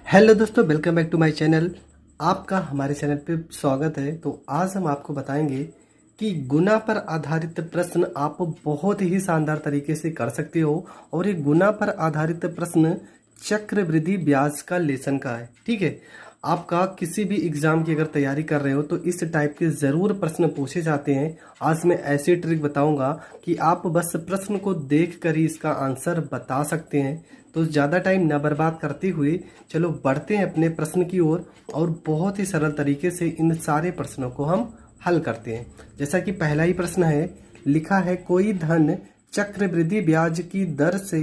Hello दोस्तों, welcome back to my channel. आपका हमारे चैनल पे स्वागत है। तो आज हम आपको बताएंगे कि गुना पर आधारित प्रश्न आप बहुत ही शानदार तरीके से कर सकते हो। और ये गुना पर आधारित प्रश्न चक्रवृद्धि ब्याज का लेसन का है। ठीक है, आपका किसी भी एग्जाम की अगर तैयारी कर रहे हो तो इस टाइप के ज़रूर प्रश्न पूछे जाते हैं। आज मैं ऐसी ट्रिक बताऊंगा कि आप बस प्रश्न को देख कर ही इसका आंसर बता सकते हैं। तो ज़्यादा टाइम न बर्बाद करते हुए चलो बढ़ते हैं अपने प्रश्न की ओर और बहुत ही सरल तरीके से इन सारे प्रश्नों को हम हल करते हैं। जैसा कि पहला ही प्रश्न है, लिखा है कोई धन चक्रवृद्धि ब्याज की दर से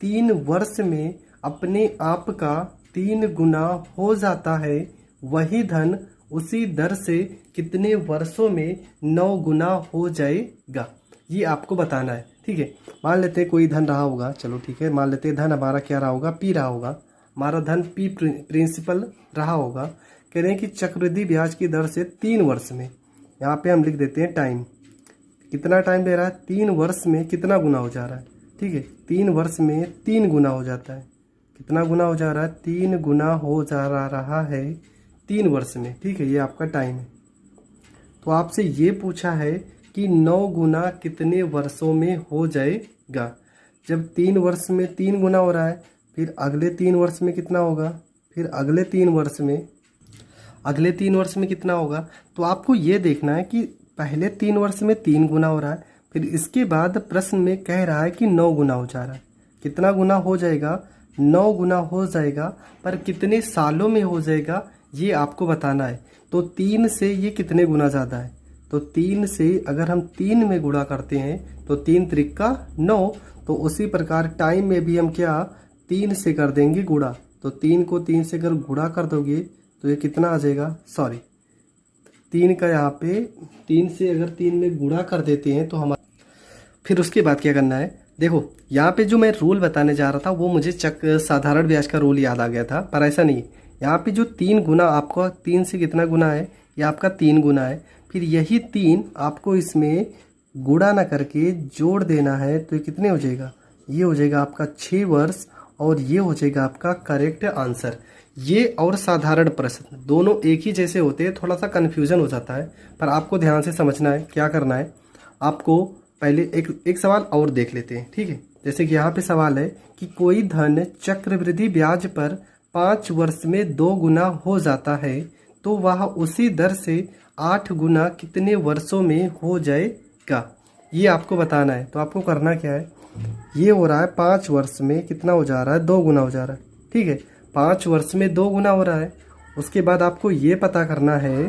3 वर्ष में अपने आप का 3 गुना हो जाता है, वही धन उसी दर से कितने वर्षों में 9 गुना हो जाएगा। ये आपको बताना है। ठीक है, मान लेते हैं कोई धन रहा होगा। चलो ठीक है, मान लेते हैं धन हमारा क्या रहा होगा, पी रहा होगा। हमारा धन पी प्रिंसिपल रहा होगा। कह रहे हैं कि चक्रवृद्धि ब्याज की दर से 3 वर्ष में, यहाँ पे हम लिख देते हैं टाइम, कितना टाइम ले रहा है, 3 वर्ष में कितना गुना हो जा रहा है। ठीक है, 3 वर्ष में 3 गुना हो जाता है। कितना गुना हो जा रहा है, 3 गुना हो जा रहा है 3 वर्ष में। ठीक है, ये आपका टाइम है। तो आपसे ये पूछा है कि 9 गुना कितने वर्षों में हो जाएगा। जब 3 वर्ष में 3 गुना हो रहा है, फिर अगले 3 वर्ष में कितना होगा, फिर अगले 3 वर्ष में कितना होगा। तो आपको ये देखना है कि पहले 3 वर्ष में 3 गुना हो रहा है, फिर इसके बाद प्रश्न में कह रहा है कि 9 गुना हो जा रहा है। कितना गुना हो जाएगा, 9 गुना हो जाएगा, पर कितने सालों में हो जाएगा ये आपको बताना है। तो 3 से ये कितने गुना ज़्यादा है, तो 3 से अगर हम 3 में गुणा करते हैं तो 3 त्रिका 9। तो उसी प्रकार टाइम में भी हम क्या 3 से कर देंगे गुणा। तो 3 को 3 से अगर गुणा कर दोगे तो ये कितना आ जाएगा, सॉरी 3 का यहाँ पे 3 से अगर 3 में गुणा कर देते हैं तो हमारा फिर उसके बाद क्या करना है। देखो यहाँ पे जो मैं रूल बताने जा रहा था वो मुझे साधारण ब्याज का रूल याद आ गया था, पर ऐसा नहीं। यहाँ पे जो 3 गुना, आपका 3 से कितना गुना है, ये आपका 3 गुना है। फिर यही 3 आपको इसमें गुणा ना करके जोड़ देना है। तो ये कितने हो जाएगा, ये हो जाएगा आपका 6 वर्ष और ये हो जाएगा आपका करेक्ट आंसर। ये और साधारण प्रश्न दोनों एक ही जैसे होते हैं, थोड़ा सा कन्फ्यूजन हो जाता है, पर आपको ध्यान से समझना है। क्या करना है आपको, पहले एक सवाल और देख लेते हैं। ठीक है, जैसे कि यहाँ पे सवाल है कि कोई धन चक्रवृद्धि ब्याज पर 5 वर्ष में 2 गुना हो जाता है, तो वह उसी दर से 8 गुना कितने वर्षों में हो जाएगा। ये आपको बताना है। तो आपको करना क्या है, ये हो रहा है 5 वर्ष में कितना हो जा रहा है, 2 गुना हो जा रहा है। ठीक है, 5 वर्ष में 2 गुना हो रहा है। उसके बाद आपको ये पता करना है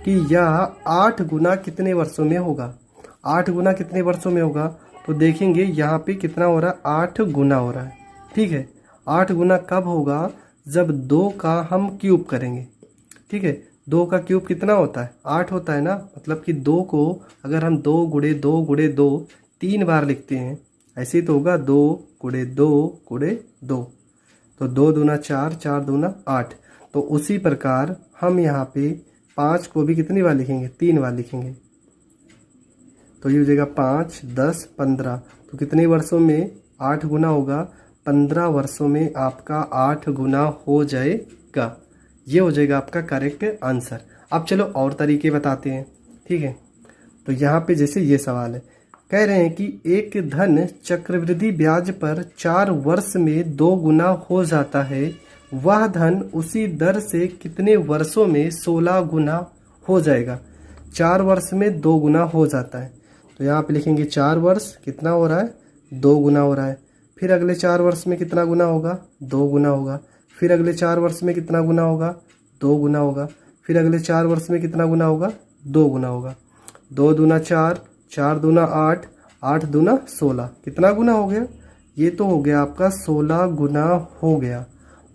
कि यह 8 गुना कितने वर्षों में होगा। 8 गुना कितने वर्षों में होगा, तो देखेंगे यहाँ पे कितना हो रहा है, 8 गुना हो रहा है। ठीक है, 8 गुना कब होगा, जब 2 का हम क्यूब करेंगे। ठीक है, 2 का क्यूब कितना होता है, 8 होता है ना। मतलब कि 2 को अगर हम 2 गुणे 2 गुणे 2 3 बार लिखते हैं, ऐसे ही तो होगा 2 गुणे 2 गुणे 2, तो 2 दूना 4, 4 दूना 8। तो उसी प्रकार हम यहाँ पे 5 को भी कितनी बार लिखेंगे, 3 बार लिखेंगे। तो ये हो जाएगा 5, 10, 15। तो कितने वर्षों में 8 गुना होगा, 15 वर्षों में आपका 8 गुना हो जाएगा। ये हो जाएगा आपका करेक्ट आंसर। अब चलो और तरीके बताते हैं। ठीक है, तो यहाँ पे जैसे ये सवाल है, कह रहे हैं कि एक धन चक्रवृद्धि ब्याज पर 4 वर्ष में 2 गुना हो जाता है, वह धन उसी दर से कितने वर्षों में 16 गुना हो जाएगा। 4 वर्ष में 2 गुना हो जाता है, तो यहाँ पे लिखेंगे 4 वर्ष कितना हो रहा है, 2 गुना हो रहा है। फिर अगले 4 वर्ष में कितना गुना होगा, 2 गुना होगा। फिर अगले 4 वर्ष में कितना गुना होगा, 2 गुना होगा। फिर अगले 4 वर्ष में कितना गुना होगा, 2 गुना होगा। 2 दूना 4, 4 दूना 8, 8 दूना 16, कितना गुना हो गया, ये तो हो गया आपका 16 गुना हो गया।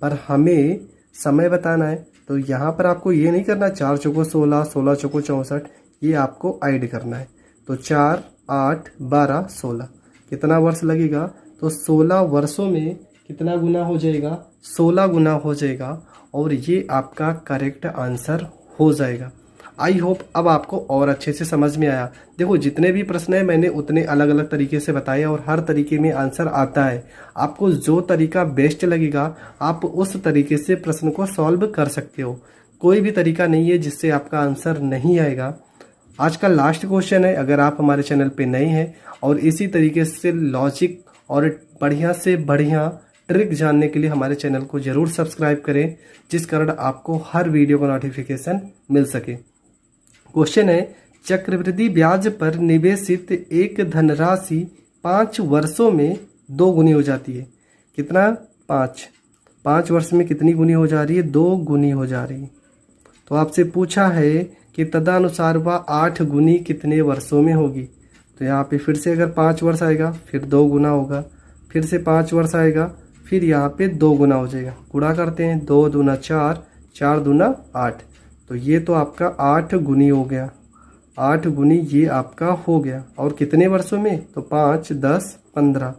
पर हमें समय बताना है, तो यहाँ पर आपको ये नहीं करना 4 चौको 16, 16 चौको 64, ये आपको ऐड करना है। तो 4, 8, 12, 16 कितना वर्ष लगेगा, तो 16 वर्षों में कितना गुना हो जाएगा, 16 गुना हो जाएगा। और ये आपका करेक्ट आंसर हो जाएगा। आई होप अब आपको और अच्छे से समझ में आया। देखो जितने भी प्रश्न हैं मैंने उतने अलग अलग तरीके से बताए और हर तरीके में आंसर आता है। आपको जो तरीका बेस्ट लगेगा आप उस तरीके से प्रश्न को सॉल्व कर सकते हो। कोई भी तरीका नहीं है जिससे आपका आंसर नहीं आएगा। आज का लास्ट क्वेश्चन है, अगर आप हमारे चैनल पे नए हैं और इसी तरीके से लॉजिक और बढ़िया से बढ़िया ट्रिक जानने के लिए हमारे चैनल को ज़रूर सब्सक्राइब करें, जिस कारण आपको हर वीडियो का नोटिफिकेशन मिल सके। क्वेश्चन है, चक्रवृद्धि ब्याज पर निवेशित एक धनराशि 5 वर्षों में 2 गुनी हो जाती है। कितना? 5 वर्ष में कितनी गुनी हो जा रही है? 2 गुनी हो जा रही है। तो आपसे पूछा है कि तदनुसार वह 8 गुनी कितने वर्षों में होगी। तो यहाँ पे फिर से अगर 5 वर्ष आएगा फिर 2 गुना होगा, फिर से 5 वर्ष आएगा फिर यहाँ पे 2 गुना हो जाएगा। गुणा करते हैं, 2 दूना 4, 4 दूना 8, तो ये तो आपका 8 गुनी हो गया। 8 गुनी ये आपका हो गया। और कितने वर्षों में? तो 5, 10, 15,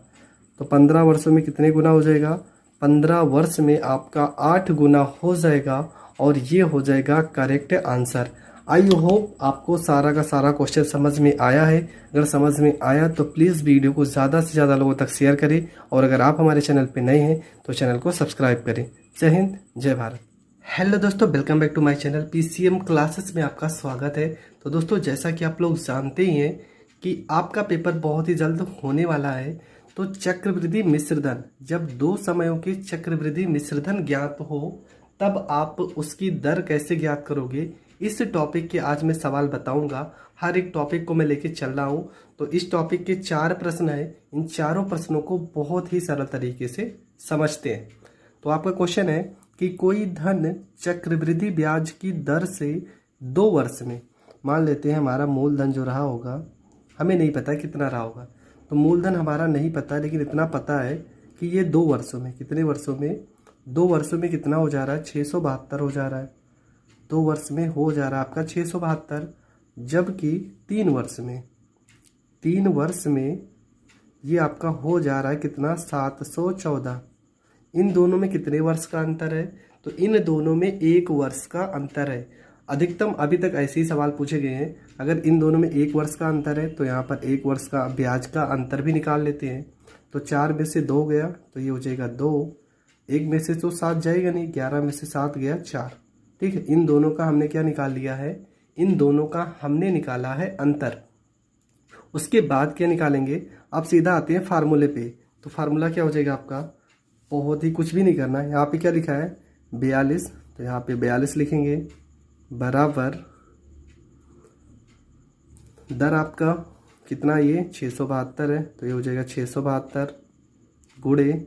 तो 15 वर्षों में कितने गुना हो जाएगा? 15 वर्ष में आपका 8 गुना हो जाएगा और ये हो जाएगा करेक्ट आंसर। आई होप आपको सारा का सारा क्वेश्चन समझ में आया है। अगर समझ में आया तो प्लीज़ वीडियो को ज़्यादा से ज़्यादा लोगों तक शेयर करें और अगर आप हमारे चैनल पे नए हैं तो चैनल को सब्सक्राइब करें। जय हिंद, जय भारत। हेलो दोस्तों, welcome back to my channel PCM classes में आपका स्वागत है। तो दोस्तों जैसा कि आप लोग जानते ही हैं कि आपका पेपर बहुत ही जल्द होने वाला है। तो चक्रवृद्धि मिश्रधन, जब 2 समयों के चक्रवृद्धि मिश्रधन ज्ञात हो तब आप उसकी दर कैसे ज्ञात करोगे, इस टॉपिक के आज मैं सवाल बताऊंगा। हर एक टॉपिक को मैं लेके चल रहा हूं। तो इस टॉपिक के 4 प्रश्न हैं, इन चारों प्रश्नों को बहुत ही सरल तरीके से समझते हैं। तो आपका क्वेश्चन है कि कोई धन चक्रवृद्धि ब्याज की दर से 2 वर्ष में, मान लेते हैं हमारा मूलधन जो रहा होगा, हमें नहीं पता कितना रहा होगा, तो मूलधन हमारा नहीं पता, लेकिन इतना पता है कि ये 2 वर्षों में, कितने वर्षों में? 2 वर्षों में कितना हो जा रहा है? 672 हो जा रहा है। 2 वर्ष में हो जा रहा है आपका 672, जबकि 3 वर्ष में ये आपका हो जा रहा है कितना? 714। इन दोनों में कितने वर्ष का अंतर है? तो इन दोनों में 1 वर्ष का अंतर है। अधिकतम अभी तक ऐसे ही सवाल पूछे गए हैं। अगर इन दोनों में 1 वर्ष का अंतर है तो यहाँ पर 1 वर्ष का ब्याज का अंतर भी निकाल लेते हैं। तो 4 में से 2 गया तो ये हो जाएगा 2, 1 में से तो 7 जाएगा नहीं, 11 में से 7 गया 4। ठीक है, इन दोनों का हमने क्या निकाल लिया है? इन दोनों का हमने निकाला है अंतर। उसके बाद क्या निकालेंगे? आप सीधा आते हैं फार्मूले पे। तो फार्मूला क्या हो जाएगा आपका? बहुत ही कुछ भी नहीं करना है। यहाँ पे क्या लिखा है? 42, तो यहाँ पे 42 लिखेंगे, बराबर दर आपका कितना? ये 672 है, तो ये हो जाएगा 672 गुणे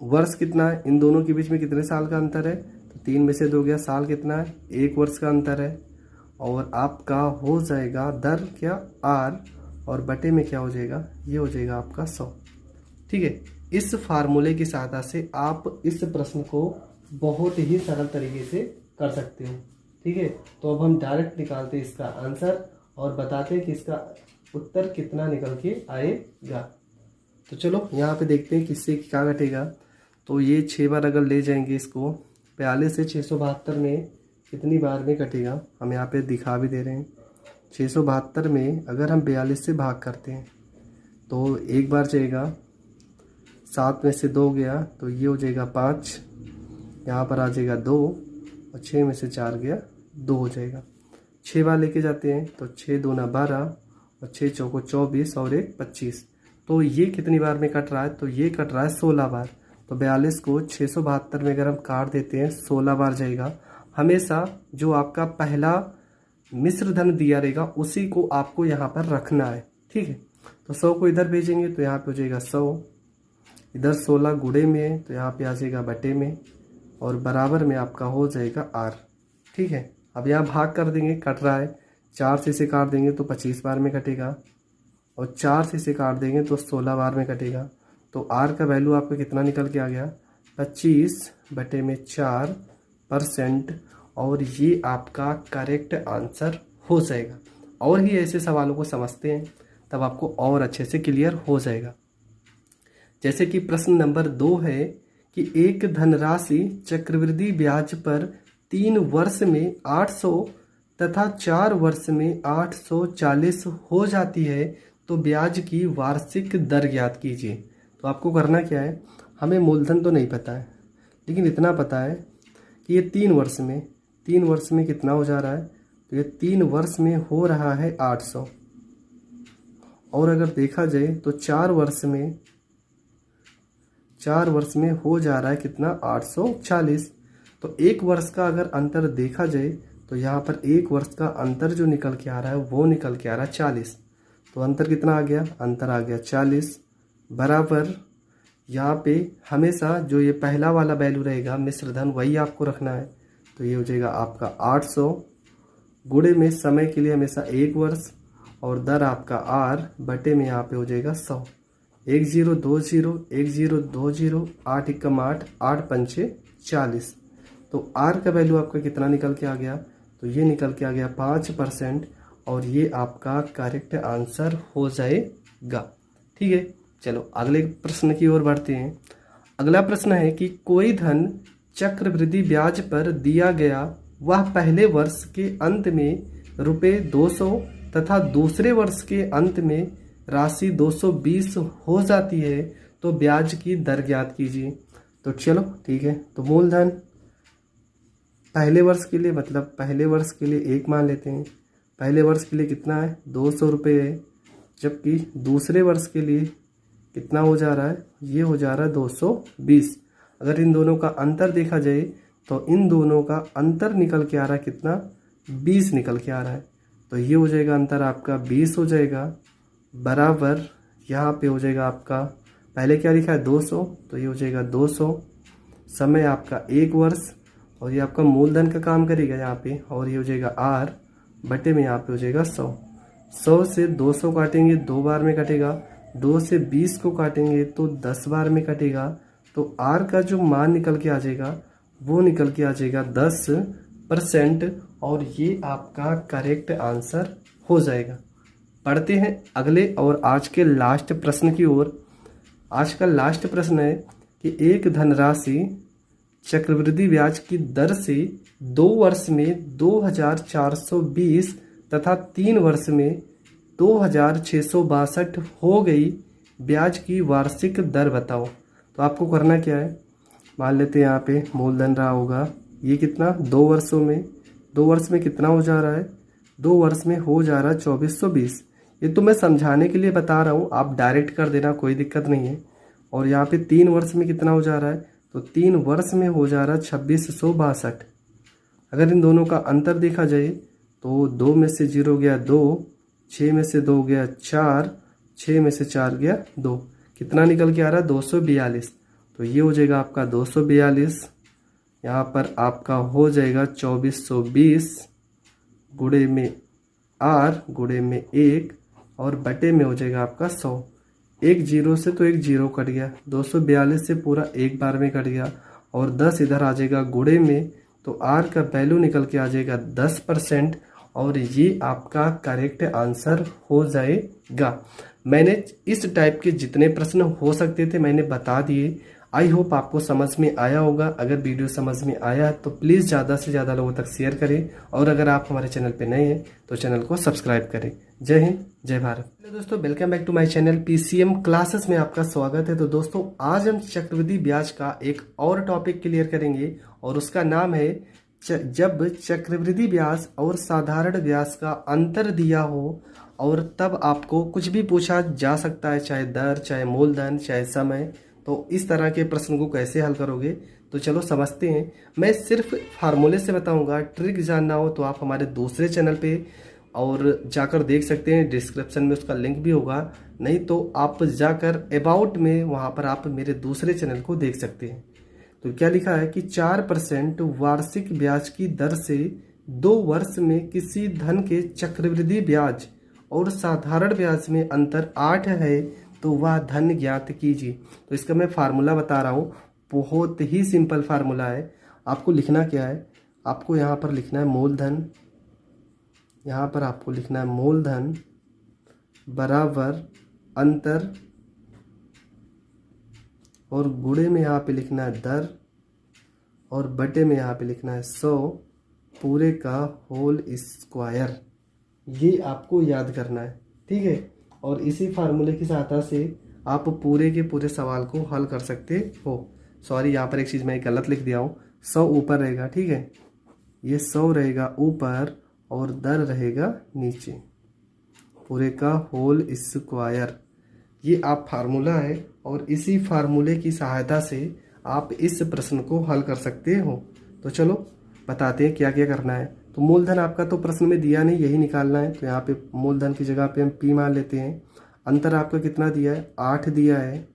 वर्ष कितना है? इन दोनों के बीच में कितने साल का अंतर है? तो 3 में से 2 गया, साल कितना है? 1 वर्ष का अंतर है। और आपका हो जाएगा दर क्या? R, और बटे में क्या हो जाएगा? ये हो जाएगा आपका 100। ठीक है, इस फार्मूले की सहायता से आप इस प्रश्न को बहुत ही सरल तरीके से कर सकते हो। ठीक है, तो अब हम डायरेक्ट निकालते हैं इसका आंसर और बताते हैं कि इसका उत्तर कितना निकल के आएगा। तो चलो यहाँ पे देखते हैं किससे क्या घटेगा। तो ये 6 बार अगर ले जाएंगे इसको, 42 से 672 में कितनी बार में कटेगा? हम यहाँ पे दिखा भी दे रहे हैं। 672 में अगर हम 42 से भाग करते हैं तो 1 बार जाएगा, 7 में से 2 गया तो ये हो जाएगा 5, यहाँ पर आ जाएगा 2, और 6 में से 4 गया 2 हो जाएगा। 6 बार लेके जाते हैं तो 6 दूना 12, और 6 चौको 24, और 1 25। तो ये कितनी बार में कट रहा है? तो ये कट रहा है 16 बार। तो 42 को 672 में अगर हम काट देते हैं 16 बार जाएगा। हमेशा जो आपका पहला मिश्र धन दिया रहेगा उसी को आपको यहाँ पर रखना है। ठीक है, तो 100 को इधर भेजेंगे तो यहाँ पे हो जाएगा 100, इधर 16 गुणे में है तो यहाँ पे आ जाएगा बटे में, और बराबर में आपका हो जाएगा R। ठीक है, अब यहाँ भाग कर देंगे, कट रहा है, 4 से इसे काट देंगे तो 25 बार में कटेगा, और 4 से इसे काट देंगे तो 16 बार में कटेगा। तो R का वैल्यू आपका कितना निकल के आ गया? 25/4%, और ये आपका करेक्ट आंसर हो जाएगा। और ही ऐसे सवालों को समझते हैं तब आपको और अच्छे से क्लियर हो जाएगा। जैसे कि प्रश्न नंबर 2 है कि एक धनराशि चक्रवृद्धि ब्याज पर 3 वर्ष में तथा 4 वर्ष में 840 हो जाती है तो ब्याज की वार्षिक दर ज्ञात कीजिए। तो आपको करना क्या है, हमें मूलधन तो नहीं पता है लेकिन इतना पता है कि ये 3 वर्ष में कितना हो जा रहा है। तो ये 3 वर्ष में हो रहा है 800, और अगर देखा जाए तो 4 वर्ष में हो जा रहा है कितना, 840। तो 1 वर्ष का अगर अंतर देखा जाए तो यहाँ पर 1 वर्ष का अंतर जो निकल के आ रहा है वो निकल के आ रहा है 40। तो अंतर कितना आ गया, अंतर आ गया 40 बराबर, यहाँ पे हमेशा जो ये पहला वाला वैल्यू रहेगा मिश्र धन वही आपको रखना है। तो ये हो जाएगा आपका 800 गुणे में समय के लिए हमेशा 1 वर्ष और दर आपका आर बटे में यहाँ पे हो जाएगा 100। 1020 1020 8 एकम 8 8 पंचे 40। तो आर का वैल्यू आपका कितना निकल के आ गया, तो ये निकल के आ गया 5%, और ये आपका करेक्ट आंसर हो जाएगा। ठीक है, चलो अगले प्रश्न की ओर बढ़ते हैं। अगला प्रश्न है कि कोई धन चक्रवृद्धि ब्याज पर दिया गया वह पहले वर्ष के अंत में रुपये 200 तथा दूसरे वर्ष के अंत में राशि 220 हो जाती है तो ब्याज की दर ज्ञात कीजिए। तो चलो ठीक है, तो मूलधन पहले वर्ष के लिए, मतलब पहले वर्ष के लिए 1 मान लेते हैं। पहले वर्ष के लिए कितना है, 200 रुपये है, जबकि दूसरे वर्ष के लिए कितना हो जा रहा है, ये हो जा रहा है 220। अगर इन दोनों का अंतर देखा जाए तो इन दोनों का अंतर निकल के आ रहा है कितना, 20 निकल के आ रहा है। तो ये हो जाएगा अंतर आपका 20 हो जाएगा बराबर, यहाँ पे हो जाएगा आपका पहले क्या लिखा है 200, तो ये हो जाएगा 200, समय आपका 1 वर्ष, और ये आपका मूलधन का काम करेगा यहाँ पे, और ये हो जाएगा आर बटे में यहाँ पे हो जाएगा 100। 100 से 200 काटेंगे 2 बार में कटेगा, 2 से 20 को काटेंगे तो 10 बार में कटेगा। तो आर का जो मान निकल के आ जाएगा वो निकल के आ जाएगा 10%, और ये आपका करेक्ट आंसर हो जाएगा। पढ़ते हैं अगले और आज के लास्ट प्रश्न की ओर। आज का लास्ट प्रश्न है कि एक धनराशि चक्रवृद्धि ब्याज की दर से 2 वर्ष में 2420 तथा 3 वर्ष में 2662 हो गई, ब्याज की वार्षिक दर बताओ। तो आपको करना क्या है, मान लेते हैं यहाँ पे मूलधन रहा होगा ये कितना, 2 वर्षों में, 2 वर्ष में कितना हो जा रहा है, 2 वर्ष में हो जा रहा है 2420। ये तो मैं समझाने के लिए बता रहा हूँ, आप डायरेक्ट कर देना, कोई दिक्कत नहीं है। और यहाँ पे 3 वर्ष में कितना हो जा रहा है, तो 3 वर्ष में हो जा रहा है 2662। अगर इन दोनों का अंतर देखा जाए तो 2 में से 0 गया 2, 6 में से 2 गया 4, 6 में से 4 गया 2, कितना निकल के आ रहा है 242। तो ये हो जाएगा आपका 242, यहाँ पर आपका हो जाएगा 2420 गुणे में आर गुणे में 1 और बटे में हो जाएगा आपका 100। 1 0 से तो 1 0 कट गया, 242 से पूरा 1 बार में कट गया, और 10 इधर आ जाएगा गुणे में, तो आर का वैल्यू निकल के आ जाएगा 10%, और ये आपका करेक्ट आंसर हो जाएगा। मैंने इस टाइप के जितने प्रश्न हो सकते थे मैंने बता दिए। आई होप आपको समझ में आया होगा। अगर वीडियो समझ में आया तो प्लीज़ ज़्यादा से ज़्यादा लोगों तक शेयर करें, और अगर आप हमारे चैनल पे नए हैं तो चैनल को सब्सक्राइब करें। जय हिंद, जय भारत। हेलो दोस्तों, welcome back to my channel PCM classes में आपका स्वागत है। तो दोस्तों आज हम चक्रवृद्धि ब्याज का एक और टॉपिक क्लियर करेंगे, और उसका नाम है जब चक्रवृद्धि ब्याज और साधारण ब्याज का अंतर दिया हो और तब आपको कुछ भी पूछा जा सकता है, चाहे दर, चाहे मूलधन, चाहे समय। तो इस तरह के प्रश्न को कैसे हल करोगे, तो चलो समझते हैं। मैं सिर्फ फार्मूले से बताऊंगा, ट्रिक जानना हो तो आप हमारे दूसरे चैनल पे और जाकर देख सकते हैं, डिस्क्रिप्शन में उसका लिंक भी होगा, नहीं तो आप जाकर अबाउट में वहाँ पर आप मेरे दूसरे चैनल को देख सकते हैं। तो क्या लिखा है कि 4% वार्षिक ब्याज की दर से 2 वर्ष में किसी धन के चक्रवृद्धि ब्याज और साधारण ब्याज में अंतर 8 है तो वह धन ज्ञात कीजिए। तो इसका मैं फार्मूला बता रहा हूँ, बहुत ही सिंपल फार्मूला है। आपको लिखना क्या है, आपको यहाँ पर लिखना है मूलधन, यहाँ पर आपको लिखना है मूलधन बराबर अंतर, और गुणे में यहाँ पे लिखना है दर, और बटे में यहाँ पे लिखना है 100, पूरे का होल स्क्वायर, ये आपको याद करना है, ठीक है। और इसी फार्मूले की सहायता से आप पूरे के पूरे सवाल को हल कर सकते हो। सॉरी, यहाँ पर एक चीज़ मैं गलत लिख दिया हूँ, 100 ऊपर रहेगा, ठीक है, ये 100 रहेगा ऊपर और 10 रहेगा नीचे, पूरे का होल स्क्वायर। ये आप फार्मूला है और इसी फार्मूले की सहायता से आप इस प्रश्न को हल कर सकते हो। तो चलो बताते हैं क्या क्या करना है। तो मूलधन आपका तो प्रश्न में दिया नहीं, यही निकालना है। तो यहाँ पे मूलधन की जगह पे हम पी मान लेते हैं। अंतर आपका कितना दिया है, 8 दिया है।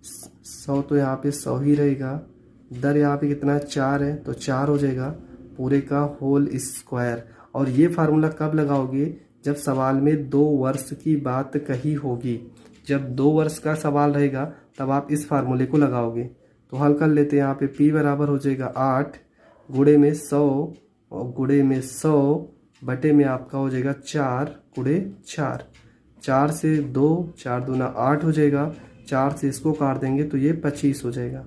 100 तो यहाँ पे 100 ही रहेगा। दर यहाँ पे कितना है, 4 है, तो 4 हो जाएगा पूरे का होल स्क्वायर। और ये फार्मूला कब लगाओगे, जब सवाल में 2 वर्ष की बात कही होगी। जब 2 वर्ष का सवाल रहेगा तब आप इस फार्मूले को लगाओगे। तो हल कर लेते हैं। यहाँ पे p बराबर हो जाएगा 8 गुणे में 100 और गुणे में 100 बटे में आपका हो जाएगा 4 गुणे 4। 4 से 2, 4 दूना 8 हो जाएगा। 4 से इसको काट देंगे तो ये 25 हो जाएगा।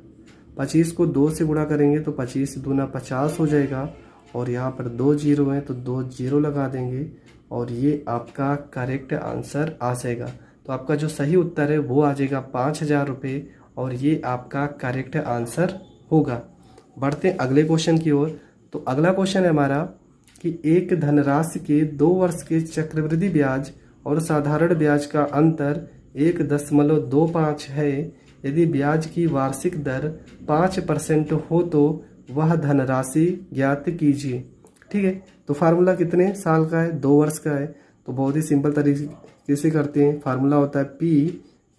25 को 2 से गुणा करेंगे तो 25 दूना 50 हो जाएगा। और यहाँ पर 2 जीरो हैं तो 2 जीरो लगा देंगे और ये आपका करेक्ट आंसर आ जाएगा। तो आपका जो सही उत्तर है वो आ जाएगा 5000 रुपये और ये आपका करेक्ट आंसर होगा। बढ़ते हैं अगले क्वेश्चन की ओर। तो अगला क्वेश्चन है हमारा कि एक धनराशि के 2 वर्ष के चक्रवृद्धि ब्याज और साधारण ब्याज का अंतर 1.25 है। यदि ब्याज की वार्षिक दर 5% हो तो वह धनराशि ज्ञात कीजिए, ठीक है। तो फार्मूला कितने साल का है, 2 वर्ष का है। तो बहुत ही सिंपल तरीके से करते हैं। फार्मूला होता है P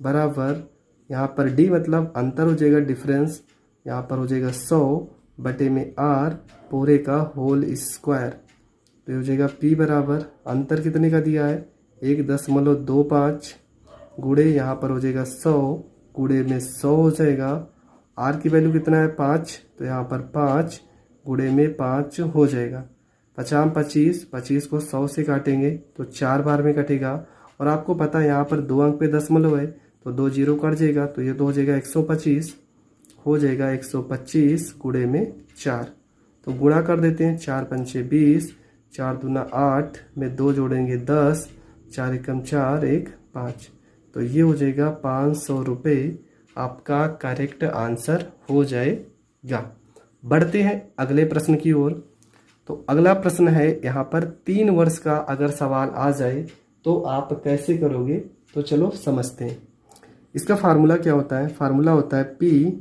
बराबर, यहाँ पर D मतलब अंतर हो जाएगा, डिफरेंस, यहाँ पर हो जाएगा 100 बटे में R पूरे का होल स्क्वायर। तो ये हो जाएगा P बराबर, अंतर कितने का दिया है, 1.25 गुणे यहाँ पर हो जाएगा 100 गुणे में 100 हो जाएगा। R की वैल्यू कितना है, 5, तो यहाँ पर 5 गुणे में 5 हो जाएगा। 50 25, 25 को 100 से काटेंगे तो 4 बार में कटेगा। और आपको पता है यहाँ पर 2 अंक पे दशमलव है तो 2 जीरो कट जाएगा, तो ये तो हो जाएगा 125, हो जाएगा 125 गुणे में 4। तो गुणा कर देते हैं, 4 पंचे 20, 4 दूना 8 में 2 जोड़ेंगे 10, 4 एकम 4, 1 5। तो ये हो जाएगा 500 रुपये आपका करेक्ट आंसर हो जाएगा। बढ़ते हैं अगले प्रश्न की ओर। तो अगला प्रश्न है यहाँ पर 3 वर्ष का अगर सवाल आ जाए तो आप कैसे करोगे। तो चलो समझते हैं। इसका फार्मूला क्या होता है, फार्मूला होता है P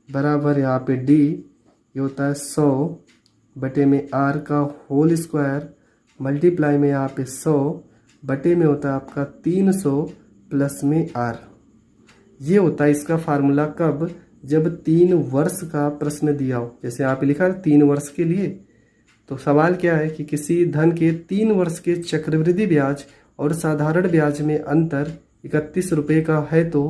बराबर यहाँ पे D, ये होता है 100 बटे में R का होल स्क्वायर मल्टीप्लाई में यहाँ पे 100 बटे में होता है आपका 300 प्लस में R। ये होता है इसका फार्मूला कब, जब 3 वर्ष का प्रश्न दिया हो। जैसे यहाँ पे लिखा है 3 वर्ष के लिए। तो सवाल क्या है कि किसी धन के 3 वर्ष के चक्रवृद्धि ब्याज और साधारण ब्याज में अंतर 31 रुपये का है तो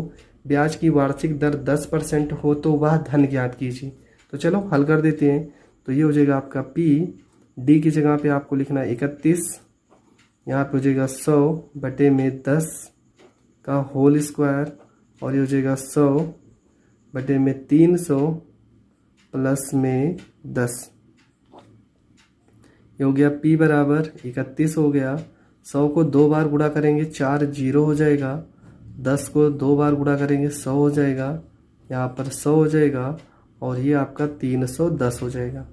ब्याज की वार्षिक दर 10% हो तो वह धन ज्ञात कीजिए। तो चलो हल कर देते हैं। तो ये हो जाएगा आपका P, D की जगह पे आपको लिखना है 31, यहाँ पे हो जाएगा 100 बटे में 10 का होल स्क्वायर और ये हो जाएगा 100 बटे में 300 प्लस में 10। ये हो गया P बराबर 31 हो गया। 100 को 2 बार गुणा करेंगे 4 जीरो हो जाएगा। 10 को 2 बार गुणा करेंगे 100 हो जाएगा, यहाँ पर 100 हो जाएगा और ये आपका 310 हो जाएगा।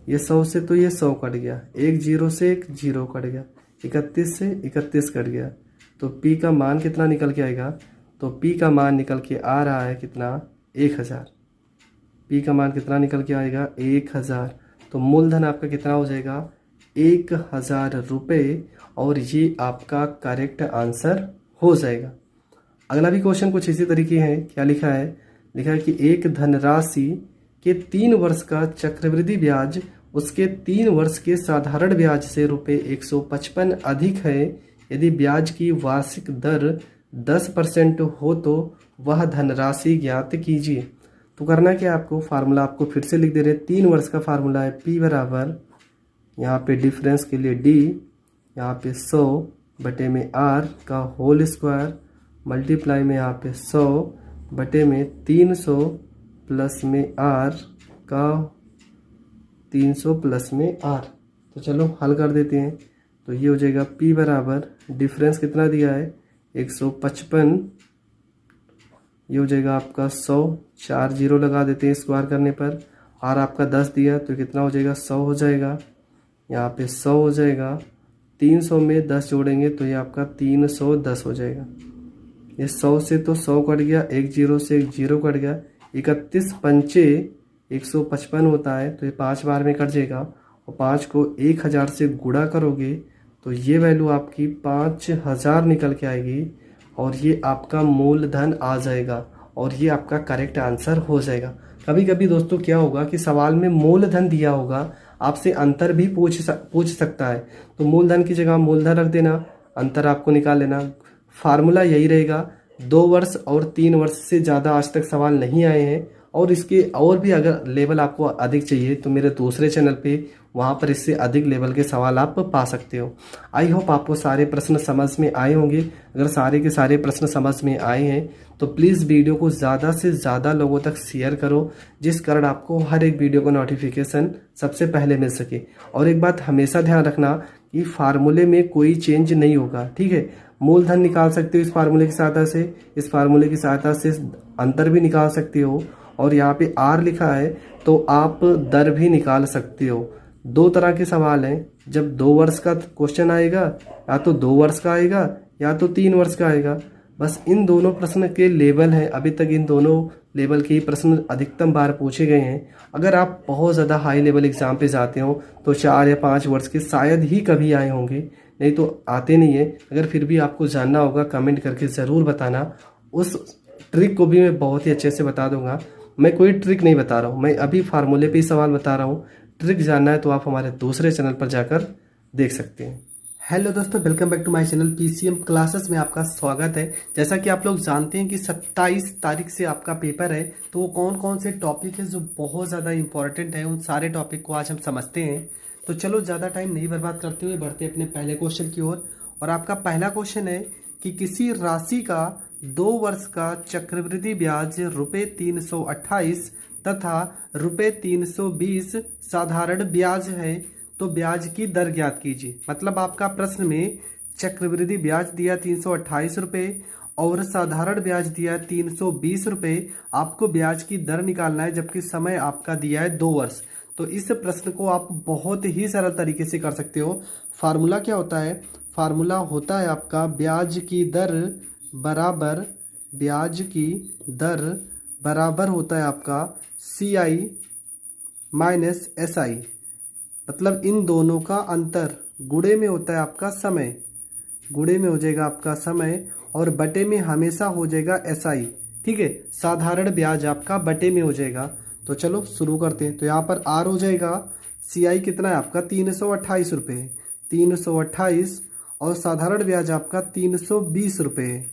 ये 100 से तो ये 100 कट गया, 1 जीरो से 1 जीरो कट गया, 31 से 31 कट गया। तो P का मान कितना निकल के आएगा, तो P का मान निकल के आ रहा है कितना, 1000। P का मान कितना निकल के आएगा, 1000। तो मूलधन आपका कितना हो जाएगा, 1000 रुपये और ये आपका करेक्ट आंसर हो जाएगा। अगला भी क्वेश्चन कुछ इसी तरीके है। क्या लिखा है, लिखा है कि एक धनराशि के 3 वर्ष का चक्रवृद्धि ब्याज उसके 3 वर्ष के साधारण ब्याज से रुपये 155 अधिक है। यदि ब्याज की वार्षिक दर 10% हो तो वह धनराशि ज्ञात कीजिए। तो करना क्या आपको, फार्मूला आपको फिर से लिख दे रहे हैं। 3 वर्ष का फार्मूला है P बराबर, यहाँ पे डिफरेंस के लिए D, यहाँ पे 100 बटे में R का होल स्क्वायर मल्टीप्लाई में यहाँ पे 100 बटे में 300 प्लस में R का 300 प्लस में r। तो चलो हल कर देते हैं। तो ये हो जाएगा p बराबर डिफरेंस कितना दिया है 155, ये हो जाएगा आपका 100, 4 जीरो लगा देते हैं स्क्वायर करने पर। r आपका 10 दिया तो कितना हो जाएगा 100 हो जाएगा, यहाँ पे 100 हो जाएगा। 300 में 10 जोड़ेंगे तो ये आपका 310 हो जाएगा। ये 100 से तो 100 कट गया, एक जीरो से एक जीरो कट गया, 31 पंचे 155 होता है तो ये 5 बार में कट जाएगा। और 5 को 1000 से गुणा करोगे तो ये वैल्यू आपकी 5000 निकल के आएगी और ये आपका मूलधन आ जाएगा और ये आपका करेक्ट आंसर हो जाएगा। कभी कभी दोस्तों क्या होगा कि सवाल में मूलधन दिया होगा, आपसे अंतर भी पूछ सकता है, तो मूलधन की जगह मूलधन रख देना, अंतर आपको निकाल लेना। फार्मूला यही रहेगा। 2 वर्ष और 3 वर्ष से ज़्यादा आज तक सवाल नहीं आए हैं और इसके और भी अगर लेवल आपको अधिक चाहिए तो मेरे दूसरे चैनल पे वहाँ पर इससे अधिक लेवल के सवाल आप पा सकते हो। आई होप आपको सारे प्रश्न समझ में आए होंगे। अगर सारे के सारे प्रश्न समझ में आए हैं तो प्लीज़ वीडियो को ज़्यादा से ज़्यादा लोगों तक शेयर करो, जिस कारण आपको हर एक वीडियो का नोटिफिकेशन सबसे पहले मिल सके। और एक बात हमेशा ध्यान रखना कि फार्मूले में कोई चेंज नहीं होगा, ठीक है। मूलधन निकाल सकते हो इस फार्मूले की सहायता से, इस फार्मूले की सहायता से अंतर भी निकाल सकते हो और यहाँ पे r लिखा है तो आप दर भी निकाल सकते हो। 2 तरह के सवाल हैं, जब 2 वर्ष का क्वेश्चन आएगा या तो 2 वर्ष का आएगा या तो 3 वर्ष का आएगा। बस इन दोनों प्रश्न के लेवल हैं, अभी तक इन दोनों लेवल के ही प्रश्न अधिकतम बार पूछे गए हैं। अगर आप बहुत ज़्यादा हाई लेवल एग्जाम पे जाते हो तो 4 या 5 वर्ष के शायद ही कभी आए होंगे, नहीं तो आते नहीं है। अगर फिर भी आपको जानना होगा कमेंट करके ज़रूर बताना, उस ट्रिक को भी मैं बहुत ही अच्छे से बता दूंगा। मैं कोई ट्रिक नहीं बता रहा हूँ, मैं अभी फार्मूले पे ही सवाल बता रहा हूँ। ट्रिक जानना है तो आप हमारे दूसरे चैनल पर जाकर देख सकते हैं। हेलो दोस्तों, welcome back to my channel PCM classes में आपका स्वागत है। जैसा कि आप लोग जानते हैं कि 27 तारीख से आपका पेपर है, तो वो कौन कौन से टॉपिक है जो बहुत ज़्यादा इंपॉर्टेंट है, उन सारे टॉपिक को आज हम समझते हैं। तो चलो ज़्यादा टाइम नहीं बर्बाद करते हुए बढ़ते अपने पहले क्वेश्चन की ओर। और आपका पहला क्वेश्चन है कि किसी राशि का 2 वर्ष का चक्रवृद्धि ब्याज ₹328 तथा ₹320 साधारण ब्याज है, तो ब्याज की दर ज्ञात कीजिए। मतलब आपका प्रश्न में चक्रवृद्धि ब्याज दिया 328 रुपये और साधारण ब्याज दिया 320 रुपये। आपको ब्याज की दर निकालना है, जबकि समय आपका दिया है 2 वर्ष। तो इस प्रश्न को आप बहुत ही सरल तरीके से कर सकते हो। फार्मूला क्या होता है? फार्मूला होता है आपका ब्याज की दर बराबर, ब्याज की दर बराबर होता है आपका CI माइनस SI। मतलब इन दोनों का अंतर गुणे में होता है आपका समय, गुणे में हो जाएगा आपका समय और बटे में हमेशा हो जाएगा SI, ठीक है। साधारण ब्याज आपका बटे में हो जाएगा। तो चलो शुरू करते हैं। तो यहाँ पर R हो जाएगा, CI कितना है आपका 328 रुपये, 328 और साधारण ब्याज आपका 320 रुपये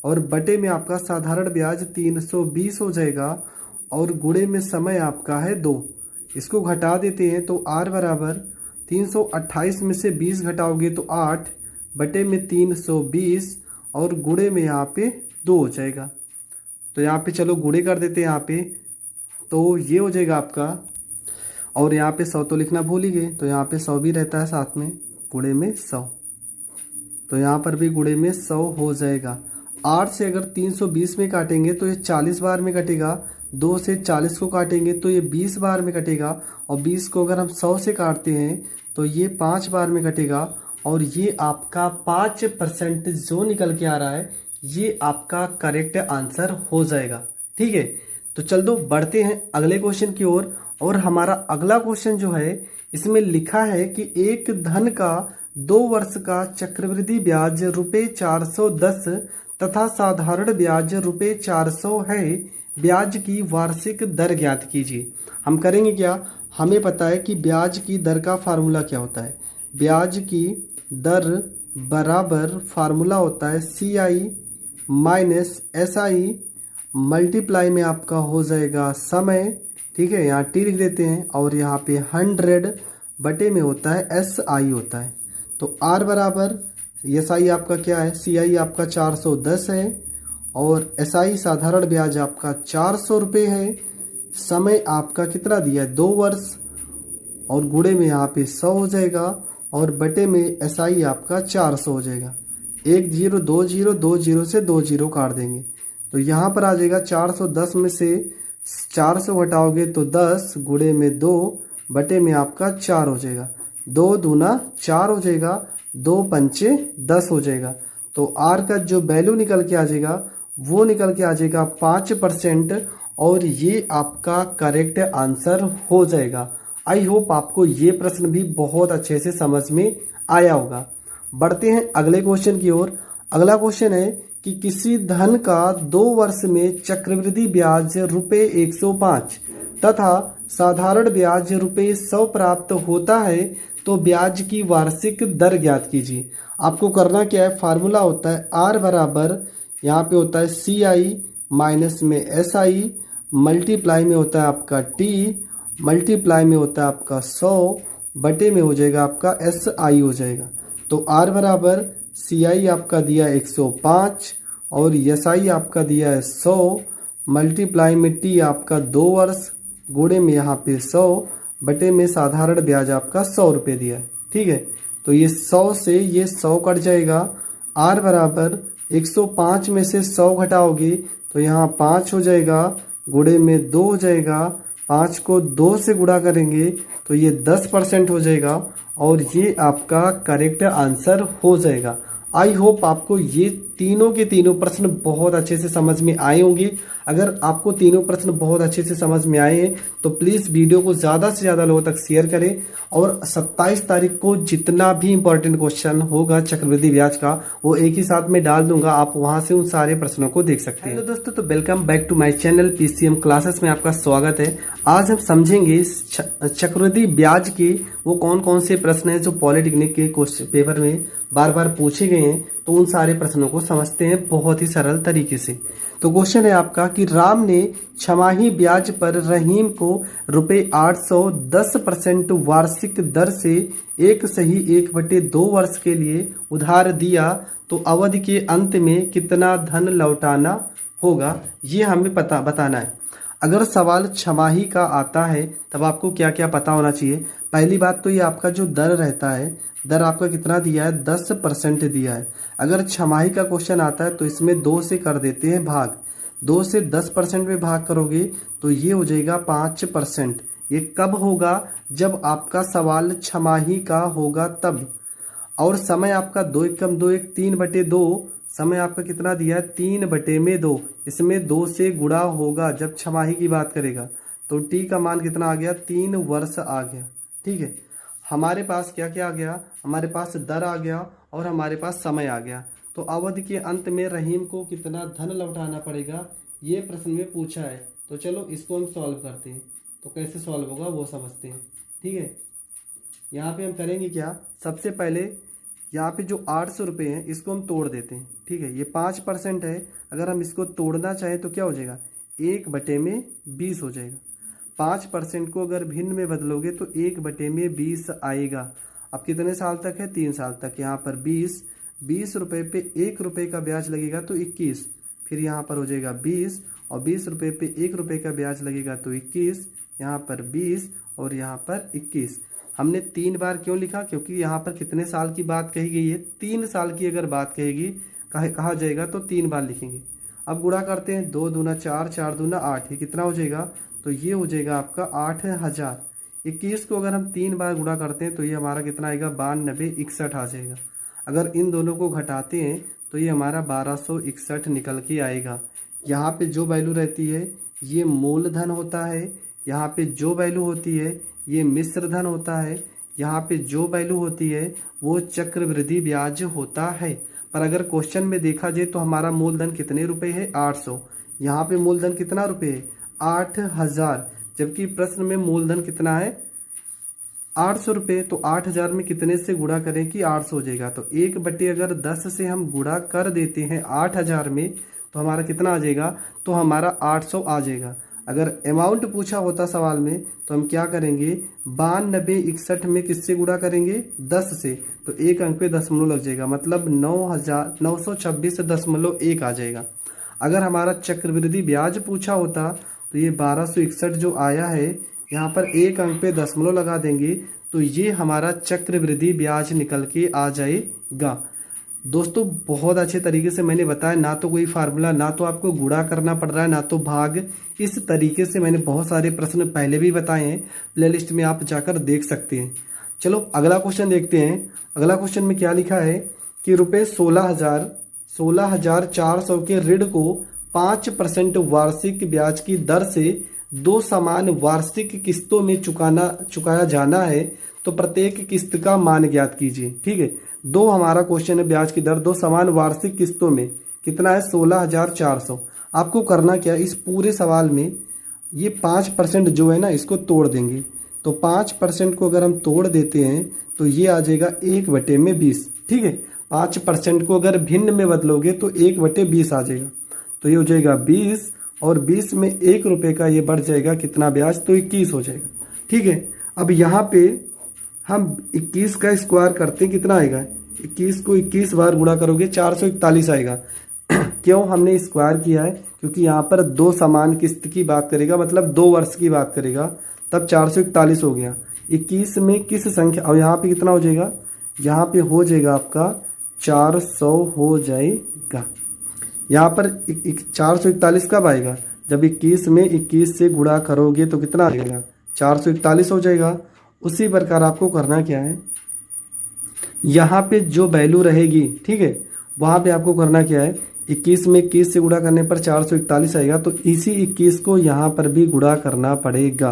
और बटे में आपका साधारण ब्याज 320 हो जाएगा और गुणे में समय आपका है 2। इसको घटा देते हैं तो R बराबर 328 में से 20 घटाओगे तो 8 बटे में 320 और गुणे में यहाँ पे 2 हो जाएगा। तो यहाँ पे चलो गुणे कर देते हैं यहाँ पे, तो ये हो जाएगा आपका। और यहाँ पे 100 तो लिखना भूल ही गए, तो यहाँ पे 100 भी रहता है साथ में, गुणे में 100। तो यहाँ पर भी गुणे में 100 हो जाएगा। 8 से अगर 320 में काटेंगे तो ये 40 बार में कटेगा, 2 से 40 को काटेंगे तो ये 20 बार में कटेगा और 20 को अगर हम 100 से काटते हैं तो ये 5 बार में कटेगा और ये आपका 5% जो निकल के आ रहा है ये आपका करेक्ट आंसर हो जाएगा, ठीक है। तो चल दो बढ़ते हैं अगले क्वेश्चन की ओर। और हमारा अगला क्वेश्चन जो है इसमें लिखा है कि एक धन का 2 वर्ष का चक्रवृद्धि ब्याज ₹410 तथा साधारण ब्याज ₹400 है, ब्याज की वार्षिक दर ज्ञात कीजिए। हम करेंगे क्या, हमें पता है कि ब्याज की दर का फार्मूला क्या होता है। ब्याज की दर बराबर फार्मूला होता है CI माइनस SI मल्टीप्लाई में आपका हो जाएगा समय, ठीक है। यहाँ T लिख देते हैं और यहाँ पे 100 बटे में होता है SI होता है। तो R बराबर SI आपका क्या है, CI आपका 410 है और SI साधारण ब्याज आपका 400 रुपये है। समय आपका कितना दिया है 2 वर्ष और गुणे में यहाँ पे 100 हो जाएगा और बटे में एसआई आपका 400 हो जाएगा। 1 0 2 0 2 0 से 2 0 काट देंगे तो यहाँ पर आ जाएगा 410 में से 400 घटाओगे तो 10 गुणे में 2 बटे में आपका 4 हो जाएगा। 2 दूना 4 हो जाएगा, 2 पंचे 10 हो जाएगा। तो आर का जो वैल्यू निकल के आ जाएगा वो निकल के आ जाएगा 5% और ये आपका करेक्ट आंसर हो जाएगा। आई होप आपको ये प्रश्न भी बहुत अच्छे से समझ में आया होगा। बढ़ते हैं अगले क्वेश्चन की ओर। अगला क्वेश्चन है कि किसी धन का 2 वर्ष में चक्रवृद्धि ब्याज रुपये 105 तथा साधारण ब्याज रुपये 100 प्राप्त होता है तो ब्याज की वार्षिक दर ज्ञात कीजिए। आपको करना क्या है, फार्मूला होता है आर बराबर यहाँ पे होता है सी आई माइनस में एस आई, मल्टीप्लाई में होता है आपका टी, मल्टीप्लाई में होता है आपका 100 बटे में हो जाएगा आपका एस आई हो जाएगा। तो आर बराबर सी आई आपका दिया 105 और एस आई आपका दिया है 100, मल्टीप्लाई में टी आपका 2 वर्ष गुणे में यहाँ पे 100 बटे में साधारण ब्याज आपका 100 रुपये दिया है। ठीक है, तो ये 100 से ये 100 कट जाएगा। आर बराबर 105 में से 100 घटाओगे तो यहाँ 5 हो जाएगा, गुणे में 2 हो जाएगा, 5 को 2 से गुणा करेंगे तो ये 10% हो जाएगा और ये आपका करेक्ट आंसर हो जाएगा। आई होप आपको ये तीनों के तीनों प्रश्न बहुत अच्छे से समझ में आए होंगे। अगर आपको तीनों प्रश्न बहुत अच्छे से समझ में आए हैं तो प्लीज़ वीडियो को ज़्यादा से ज़्यादा लोगों तक शेयर करें और 27 तारीख को जितना भी इंपॉर्टेंट क्वेश्चन होगा चक्रवृद्धि ब्याज का वो एक ही साथ में डाल दूंगा, आप वहां से उन सारे प्रश्नों को देख सकते हैं। हेलो दोस्तों, तो welcome back to my channel PCM classes में आपका स्वागत है। आज हम समझेंगे चक्रवृद्धि ब्याज के वो कौन कौन से प्रश्न हैं जो पॉलिटेक्निक के क्वेश्चन पेपर में बार बार पूछे गए हैं, तो उन सारे प्रश्नों को समझते हैं बहुत ही सरल तरीके से। तो क्वेश्चन है आपका कि राम ने छमाही ब्याज पर रहीम को रुपये 800 10% वार्षिक दर से 1/1/2 वर्ष के लिए उधार दिया तो अवधि के अंत में कितना धन लौटाना होगा, ये हमें बताना है। अगर सवाल छमाही का आता है तब आपको क्या क्या पता होना चाहिए। पहली बात तो ये आपका जो दर रहता है, दर आपका कितना दिया है, 10% दिया है। अगर छमाही का क्वेश्चन आता है तो इसमें 2 से कर देते हैं भाग, 2 से 10% में भाग करोगे तो ये हो जाएगा 5%। ये कब होगा, जब आपका सवाल छमाही का होगा तब। और समय आपका 2 एकम 2 1 3/2, समय आपका कितना दिया है 3/2, इसमें 2 से गुणा होगा जब छमाही की बात करेगा तो टी का मान कितना आ गया, 3 वर्ष आ गया। ठीक है, हमारे पास क्या क्या आ गया, हमारे पास दर आ गया और हमारे पास समय आ गया। तो अवधि के अंत में रहीम को कितना धन लौटाना पड़ेगा, ये प्रश्न में पूछा है। तो चलो इसको हम सॉल्व करते हैं। तो कैसे सॉल्व होगा वो समझते हैं। ठीक है, यहाँ पे हम करेंगे क्या, सबसे पहले यहाँ पे जो 800 रुपये हैं इसको हम तोड़ देते हैं। ठीक है, ये 5% है, अगर हम इसको तोड़ना चाहें तो क्या हो जाएगा, 1/20 हो जाएगा। 5% को अगर भिन्न में बदलोगे तो 1/20 आएगा। अब कितने साल तक है, 3 साल तक। यहाँ पर 20 रुपये पे 1 रुपये का ब्याज लगेगा तो 21, फिर यहाँ पर हो जाएगा 20 और 20 रुपये पे 1 रुपये का ब्याज लगेगा तो 21, यहाँ पर 20 और यहाँ पर 21। हमने 3 बार क्यों लिखा, क्योंकि यहाँ पर कितने साल की बात कही गई है, 3 साल की अगर बात कहा जाएगा तो 3 बार लिखेंगे। अब गुणा करते हैं, 2 दूना 4, 4 दूना 8, ये कितना हो जाएगा, तो ये हो जाएगा आपका 8000। 21 को अगर हम 3 बार गुणा करते हैं तो ये हमारा कितना आएगा, 9261 आ जाएगा। अगर इन दोनों को घटाते हैं तो ये हमारा 1261 निकल के आएगा। यहाँ पे जो वैल्यू रहती है ये मूलधन होता है, यहाँ पे जो वैल्यू होती है ये मिश्र धन होता है, यहाँ पे जो वैल्यू होती है वो चक्रवृद्धि ब्याज होता है। पर अगर क्वेश्चन में देखा जाए तो हमारा मूलधन कितने रुपए है, 800। यहाँ पे मूलधन कितना रुपए है, 8000, जबकि प्रश्न में मूलधन कितना है, 800 रुपये। तो 8000 में कितने से गुणा करें कि 800 हो जाएगा, तो 1/10 से हम गुणा कर देते हैं 8000 में तो हमारा कितना आ जाएगा, तो हमारा 800 आ जाएगा। अगर अमाउंट पूछा होता सवाल में तो हम क्या करेंगे, 9261 में किससे गुणा करेंगे, 10 से, तो 1 अंक पे दशमलव लग जाएगा, मतलब 9,926.1 आ जाएगा। अगर हमारा चक्रवृद्धि ब्याज पूछा होता तो ये 1261 जो आया है यहाँ पर एक अंक पे दशमलव लगा देंगे तो ये हमारा चक्रवृद्धि ब्याज निकल के आ जाएगा। दोस्तों बहुत अच्छे तरीके से मैंने बताया, ना तो कोई फार्मूला, ना तो आपको गुणा करना पड़ रहा है, ना तो भाग। इस तरीके से मैंने बहुत सारे प्रश्न पहले भी बताए हैं, प्लेलिस्ट में आप जाकर देख सकते हैं। चलो अगला क्वेश्चन देखते हैं। अगला क्वेश्चन में क्या लिखा है कि रुपये 16,400 के ऋण को 5% वार्षिक ब्याज की दर से 2 समान वार्षिक किस्तों में चुकाया जाना है, तो प्रत्येक किस्त का मान ज्ञात कीजिए। ठीक है, दो हमारा क्वेश्चन है, ब्याज की दर 2 समान वार्षिक किस्तों में कितना है 16,400। आपको करना क्या, इस पूरे सवाल में ये 5% जो है ना इसको तोड़ देंगे। तो 5% को अगर हम तोड़ देते हैं तो ये आ जाएगा 1/20। ठीक है, 5% को अगर भिन्न में बदलोगे तो 1/20 आ जाएगा। तो ये हो जाएगा 20 और 20 में 1 रुपये का ये बढ़ जाएगा कितना ब्याज, तो 21 हो जाएगा। ठीक है, अब यहाँ पे हम 21 का स्क्वायर करते हैं, कितना आएगा, 21 को 21 बार गुणा करोगे 441 आएगा। क्यों हमने स्क्वायर किया है, क्योंकि यहाँ पर 2 समान किस्त की बात करेगा, मतलब 2 वर्ष की बात करेगा, तब 441 हो गया। 21 में किस संख्या, और यहाँ पे कितना हो जाएगा, यहाँ पे हो जाएगा आपका 400 हो जाएगा। यहाँ पर 441 कब आएगा, जब 21 में 21 से गुणा करोगे तो कितना आएगा 441 हो जाएगा। उसी प्रकार आपको करना क्या है, यहाँ पे जो वैल्यू रहेगी, ठीक है, वहाँ पे आपको करना क्या है, 21 में 21 से गुणा करने पर 441 आएगा, तो इसी 21 को यहाँ पर भी गुणा करना पड़ेगा।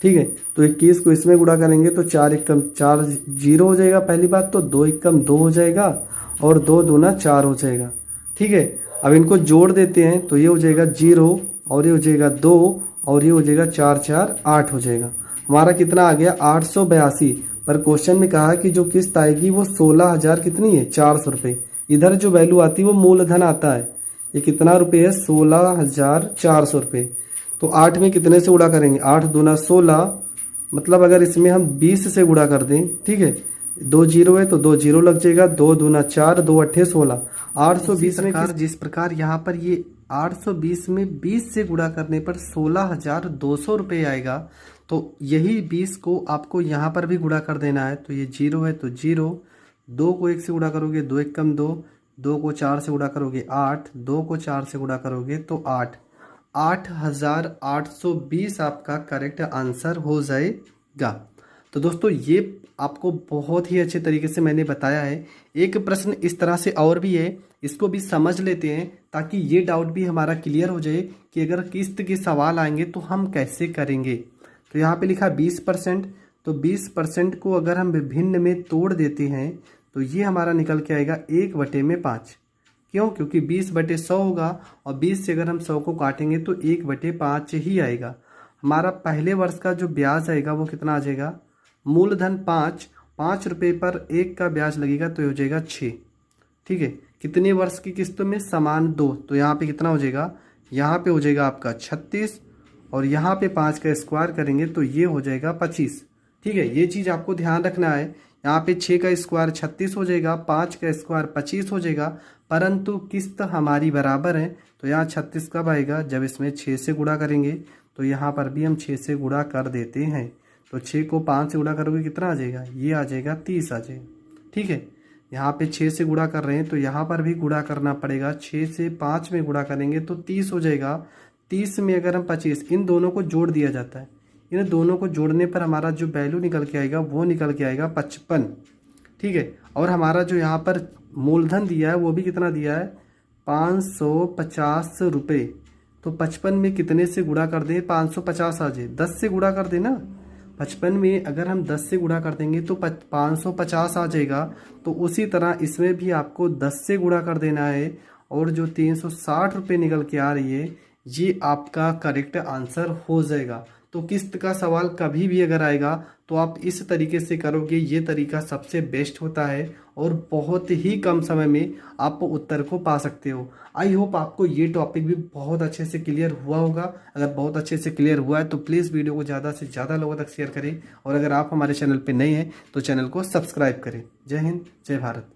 ठीक है, तो 21 को इसमें गुणा करेंगे तो 4 एकम 4 जीरो हो जाएगा पहली बात, तो 2 एकम 2 हो जाएगा और 2 दूना 4 हो जाएगा। ठीक है, अब इनको जोड़ देते हैं तो ये हो जाएगा 0 और ये हो जाएगा 2 और ये हो जाएगा 4 4 8 हो जाएगा। हमारा कितना आ गया 882। पर क्वेश्चन में कहा कि जो किस्त आएगी वो 16,000 कितनी है 400 रुपये। इधर जो वैल्यू आती है वो मूलधन आता है। ये कितना रुपये है 16,400 रुपये। तो 8 में कितने से गुणा करेंगे, 8 दूना 16, मतलब अगर इसमें हम 20 से गुणा कर दें, ठीक है, 2 जीरो है तो 2 जीरो लग जाएगा, 2 दूना 4, 2 अट्ठे 16, 820 में जिस प्रकार यहाँ पर ये 820 में 20 से गुणा करने पर 16,200 रुपये आएगा। तो यही 20 को आपको यहाँ पर भी गुणा कर देना है। तो ये 0 है तो 0, 2 को 1 से गुणा करोगे 2 एकम 2, 2 को 4 से गुणा करोगे 8, 2 को 4 से गुणा करोगे तो 8, 8,820 आपका करेक्ट आंसर हो जाएगा। तो दोस्तों ये आपको बहुत ही अच्छे तरीके से मैंने बताया है। एक प्रश्न इस तरह से और भी है, इसको भी समझ लेते हैं ताकि ये डाउट भी हमारा क्लियर हो जाए कि अगर किस्त के सवाल आएंगे तो हम कैसे करेंगे। तो यहाँ पे लिखा 20%, तो 20% को अगर हम विभिन्न में तोड़ देते हैं तो ये हमारा निकल के आएगा 1/5। क्यों, क्योंकि 20/100 होगा और 20 से अगर हम 100 को काटेंगे तो 1/5 ही आएगा। हमारा पहले वर्ष का जो ब्याज आएगा वो कितना आ जाएगा, मूलधन 5 रुपये पर 1 का ब्याज लगेगा तो हो जाएगा 6। ठीक है, कितने वर्ष की किस्तों में, समान 2, तो यहाँ पे कितना हो जाएगा, यहाँ पे हो जाएगा आपका 36 और यहाँ पे 5 का स्क्वायर करेंगे तो ये हो जाएगा 25। ठीक है, ये चीज़ आपको ध्यान रखना है। यहाँ पे 6 का स्क्वायर 36 हो जाएगा, 5 का स्क्वायर 25 हो जाएगा, परंतु किस्त हमारी बराबर है। तो यहाँ 36 कब आएगा, जब इसमें 6 से गुणा करेंगे। तो यहाँ पर भी हम 6 से गुणा कर देते हैं। तो 6 को 5 से गुणा करोगे कितना आ जाएगा, ये आ जाएगा 30 आ जाएगा। ठीक है, यहाँ पे 6 से गुणा कर रहे हैं तो यहाँ पर भी गुणा करना पड़ेगा। 6 से 5 में गुणा करेंगे तो 30 हो जाएगा। 30 में अगर हम 25, इन दोनों को जोड़ दिया जाता है, इन दोनों को जोड़ने पर हमारा जो वैल्यू निकल के आएगा वो निकल के आएगा 55। ठीक है, और हमारा जो यहाँ पर मूलधन दिया है वो भी कितना दिया है 550 रुपये। तो 55 में कितने से गुणा कर दें, 550 आ जाए, 10 से गुणा कर देना। 55 में अगर हम 10 से गुणा कर देंगे तो 550 आ जाएगा। तो उसी तरह इसमें भी आपको 10 से गुणा कर देना है और जो 360 रुपये निकल के आ रही है ये आपका करेक्ट आंसर हो जाएगा। तो किस्त का सवाल कभी भी अगर आएगा तो आप इस तरीके से करोगे, ये तरीका सबसे बेस्ट होता है और बहुत ही कम समय में आप उत्तर को पा सकते हो। आई होप आपको ये टॉपिक भी बहुत अच्छे से क्लियर हुआ होगा। अगर बहुत अच्छे से क्लियर हुआ है तो प्लीज़ वीडियो को ज़्यादा से ज़्यादा लोगों तक शेयर करें और अगर आप हमारे चैनल पर नए हैं तो चैनल को सब्सक्राइब करें। जय हिंद, जय भारत।